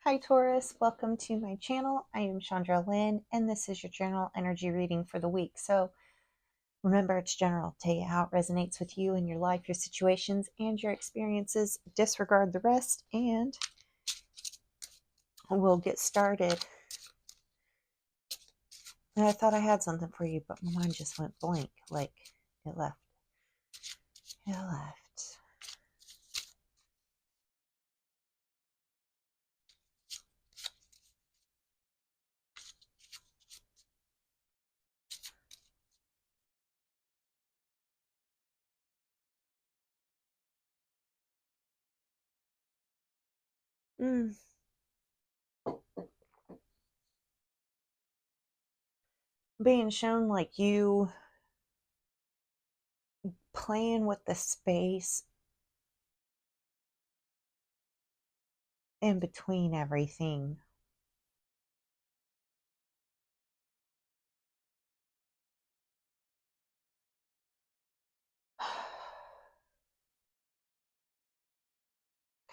Hi Taurus, welcome to my channel. I am Shandra Lynn and this is your general energy reading for the week. So remember, it's general. Take how it resonates with you in your life, your situations, and your experiences. Disregard the rest and we'll get started. And I thought I had something for you, but my mind just went blank, like it left. It left. Mm. Being shown like you playing with the space in between everything.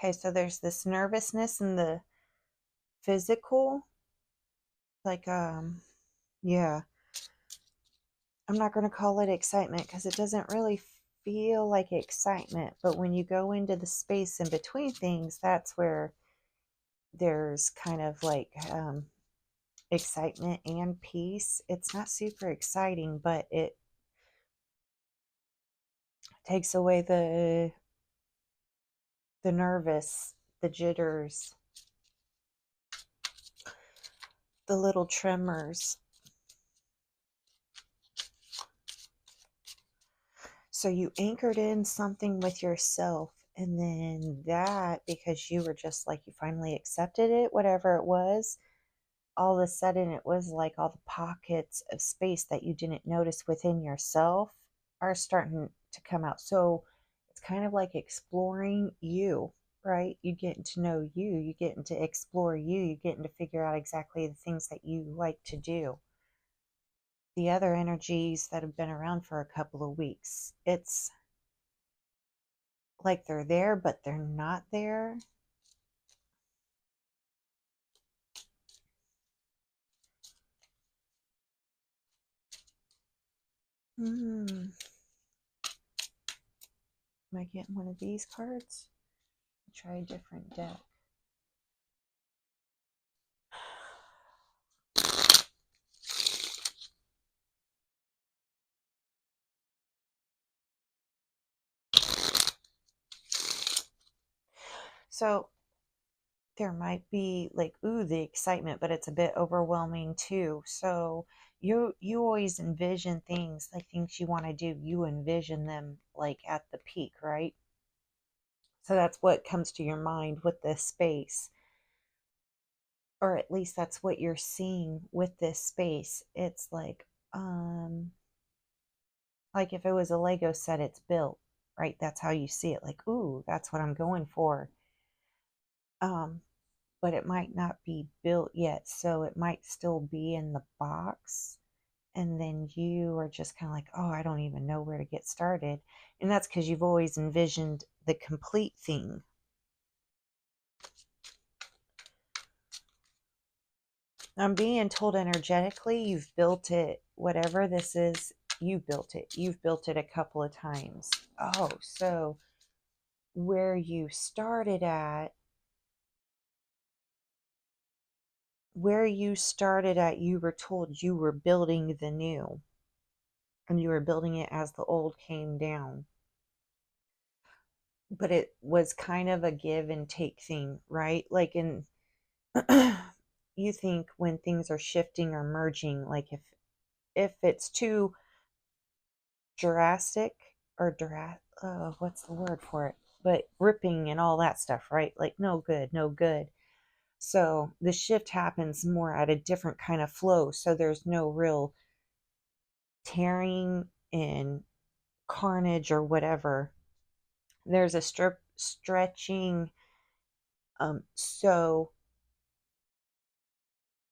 Okay, so there's this nervousness in the physical, like yeah, I'm not going to call it excitement because it doesn't really feel like excitement, but when you go into the space in between things, that's where there's kind of like excitement and peace. It's not super exciting, but it takes away the nervous, the jitters, the little tremors. So you anchored in something with yourself, and then that, because you were just like, you finally accepted it, whatever it was, all of a sudden it was like all the pockets of space that you didn't notice within yourself are starting to come out. So it's kind of like exploring you, right? You getting to know you, you getting to explore you, you getting to figure out exactly the things that you like to do. The other energies that have been around for a couple of weeks, it's like they're there, but they're not there. Hmm. Am I getting one of these cards? Try a different deck. So there might be like, ooh, the excitement, but it's a bit overwhelming too. So you always envision things, like things you want to do, you envision them like at the peak, right? So that's what comes to your mind with this space, or at least that's what you're seeing with this space. It's like if it was a Lego set, it's built, right? That's how you see it, like, ooh, that's what I'm going for. um but it might not be built yet, so it might still be in the box. And then you are just kind of like, oh, I don't even know where to get started. And that's because you've always envisioned the complete thing. I'm being told energetically, you've built it, whatever this is, you built it. You've built it a couple of times. Oh, so where you started at, you were told you were building the new, and you were building it as the old came down. But it was kind of a give and take thing, right? Like in you think when things are shifting or merging, like if it's too drastic or what's the word for it? But ripping and all that stuff, right? Like no good, no good. So the shift happens more at a different kind of flow. So there's no real tearing and carnage or whatever. There's a stretching. So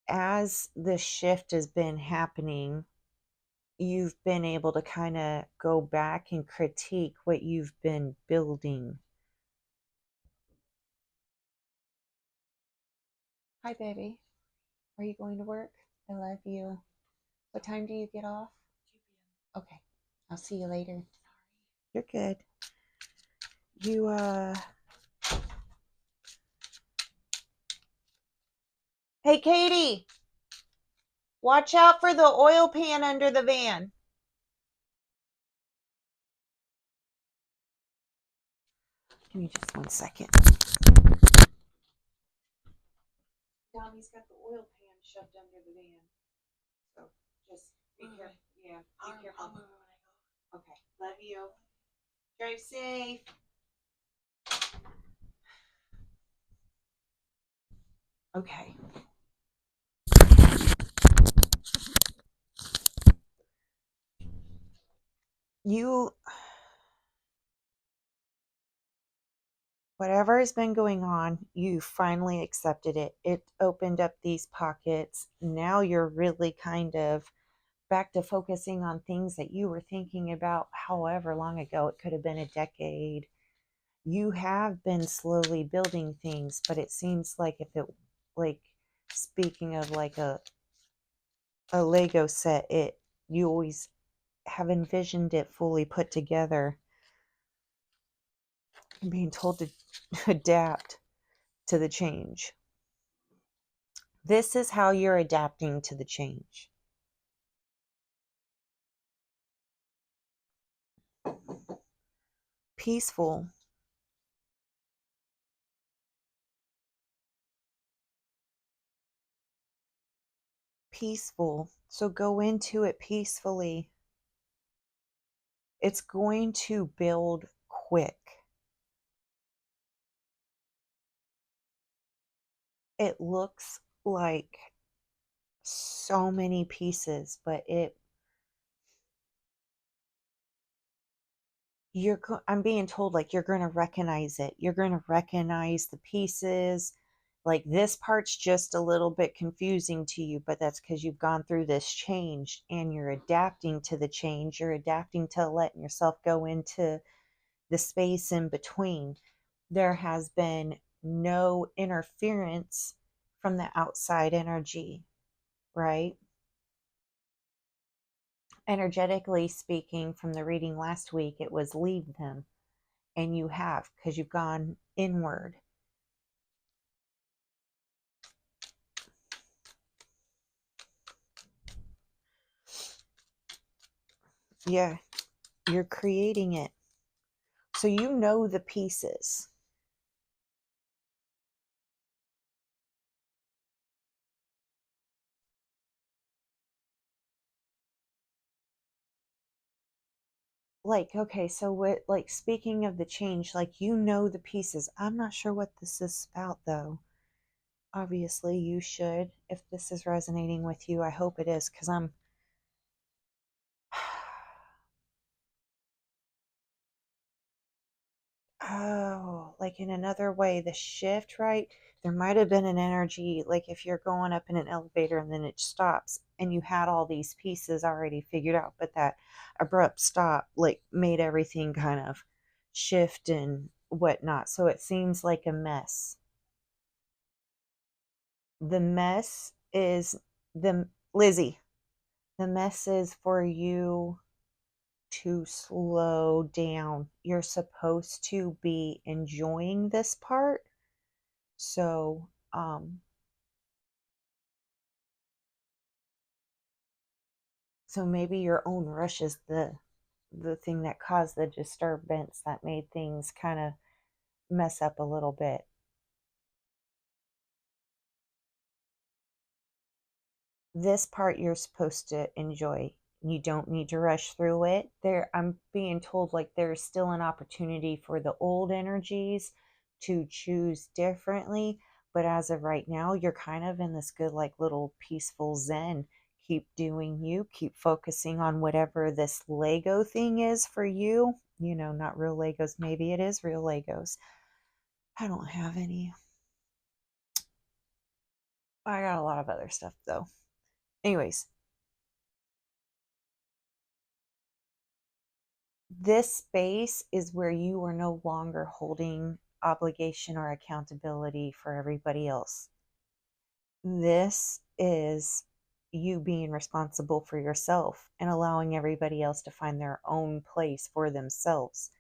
as the shift has been happening, you've been able to kind of go back and critique what you've been building. Hi, baby. Are you going to work? I love you. What time do you get off? 2 p.m. Okay. I'll see you later. You're good. You, Hey, Katie, watch out for the oil pan under the van. Give me just 1 second. Tommy's got the oil pan shoved under the van. So just be careful. Yeah, be careful. I'll move it when I go. Okay. Love you. Drive safe. Okay. You, whatever has been going on, you finally accepted it. It opened up these pockets. Now you're really kind of back to focusing on things that you were thinking about however long ago. It could have been a decade. You have been slowly building things, but it seems like if it, like, speaking of like a Lego set, you always have envisioned it fully put together and being told to adapt to the change. This is how you're adapting to the change. Peaceful. Peaceful. So go into it peacefully. It's going to build quick. It looks like so many pieces, but I'm being told like you're going to recognize it. You're going to recognize the pieces. Like this part's just a little bit confusing to you, but that's because you've gone through this change and you're adapting to the change. You're adapting to letting yourself go into the space in between. There has been no interference from the outside energy, right? Energetically speaking, from the reading last week, it was leave them. And you have, because you've gone inward. Yeah, you're creating it. So you know the pieces. Like, okay, so what, like, speaking of the change, like, you know the pieces. I'm not sure what this is about, though. Obviously, you should. If this is resonating with you, I hope it is, because I'm. Oh, like in another way, the shift, right? There might have been an energy, like if you're going up in an elevator and then it stops and you had all these pieces already figured out, but that abrupt stop like made everything kind of shift and whatnot. So it seems like a mess. The mess is Lizzie, the mess is for you to slow down. You're supposed to be enjoying this part. So, so maybe your own rush is the thing that caused the disturbance that made things kind of mess up a little bit. This part you're supposed to enjoy. You don't need to rush through it. I'm being told like there's still an opportunity for the old energies to choose differently, but as of right now, you're kind of in this good like little peaceful zen. Keep doing you, keep focusing on whatever this Lego thing is for you. You know, not real Legos. Maybe it is real Legos. I don't have any. I got a lot of other stuff though. Anyways, this space is where you are no longer holding obligation or accountability for everybody else. This is you being responsible for yourself and allowing everybody else to find their own place for themselves.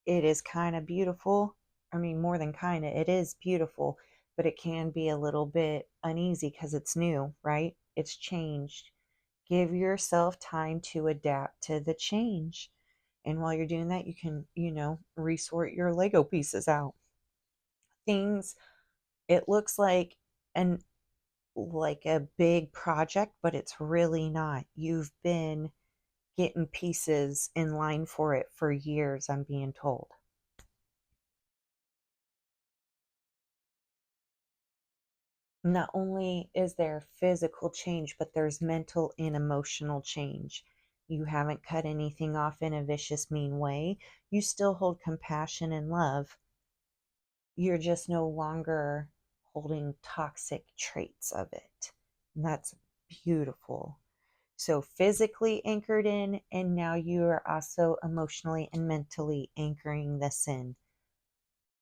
It is kind of beautiful. I mean, more than kind of, it is beautiful, but it can be a little bit uneasy because it's new, right? It's changed. Give yourself time to adapt to the change. And while you're doing that, you can, resort your Lego pieces out. Things, it looks like a big project, but it's really not. You've been getting pieces in line for it for years, I'm being told. Not only is there physical change, but there's mental and emotional change. You haven't cut anything off in a vicious, mean way. You still hold compassion and love. You're just no longer holding toxic traits of it. And that's beautiful. So physically anchored in, and now you are also emotionally and mentally anchoring this in.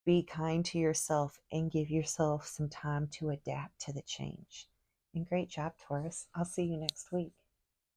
Be kind to yourself and give yourself some time to adapt to the change. And great job, Taurus. I'll see you next week.